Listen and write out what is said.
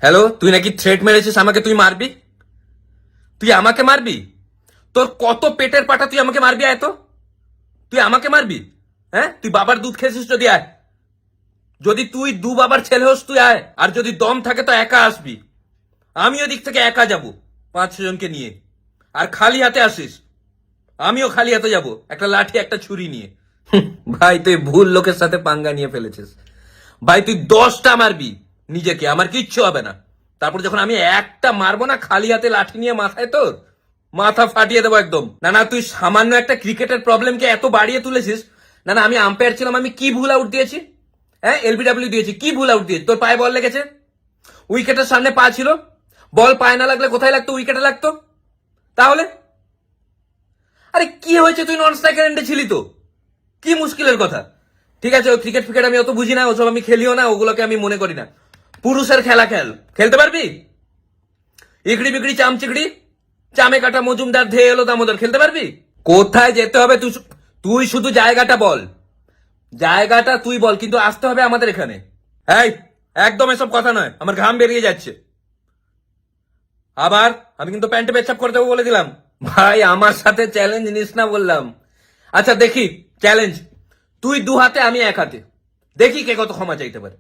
Hello, তুই নাকি threat মেরেছিস আমাকে, তুই মারবি? তুই আমাকে মারবি? তোর কত পেটের পাটা, তুই আমাকে মারবি? আয় তো, তুই আমাকে মারবি? হ্যাঁ, তুই বাবার দুধ খেয়েছিস? যদি আয়, যদি তুই দু বাবার ছেলে হোস তুই আয়, আর যদি দম থাকে তো একা আসবি। আমিও দিক থেকে একা যাব 5-6 জনকে নিয়ে। আর খালি হাতে আসিস, আমিও খালি হাতে যাব, একটা লাঠি একটা ছুরি নিয়ে। ভাই তুই ভুল লোকের সাথে পাঙ্গা নিয়ে ফেলেছিস। ভাই তুই 10টা মারবি নিজেকে, আমার কিচ্ছু হবে না। তারপর যখন আমি একটা মারবো না, খালি হাতে লাঠি নিয়ে মাথায়, তোর মাথা ফাটিয়ে দেবো একদম। না না, তুই সামান্য একটা ক্রিকেটের প্রবলেমকে এত বাড়িয়ে তুলেছিস। না না, আমি আম্পায়ার ছিলাম, আমি কি ভুল আউট দিয়েছি? হ্যাঁ, এলবিডব্লিউ দিয়েছি, কি ভুল আউট দিয়েছি? তোর পায়ে বল লেগেছে, উইকেটের সামনে পা ছিল, বল পায়ে না লাগলে কোথায় লাগতো? উইকেটে লাগতো। তাহলে আরে কি হয়েছে, তুই নন স্ট্রাইকার এন্ডে ছিলি তো, কি মুশকিলের কথা? ঠিক আছে, ও ক্রিকেট ফিকেট আমি অত বুঝি না, ওসব আমি খেলিও না, ওগুলোকে আমি মনে করি না। পুরুষের খেলা খেলতে পারবি? ইকড়ি বিকড়ি চামচিকড়ি, চামে কাটা মজুমদার ধেয়ে এলো দামোদর, খেলতে পারবি? কোথায় যেতে হবে তুই তুই শুধু জায়গাটা বল, জায়গাটা তুই বল, কিন্তু আসতে হবে আমাদের এখানে। এই, একদম এসব কথা নয়, আমার ঘাম বেরিয়ে যাচ্ছে। আবার আমি কিন্তু প্যান্টে পেচ্ছাপ করে দেবো বলে দিলাম। ভাই আমার সাথে চ্যালেঞ্জ নিস না বললাম। আচ্ছা দেখি, চ্যালেঞ্জ, তুই 2 হাতে আমি 1 হাতে, দেখি কে কত ক্ষমা চাইতে পারে।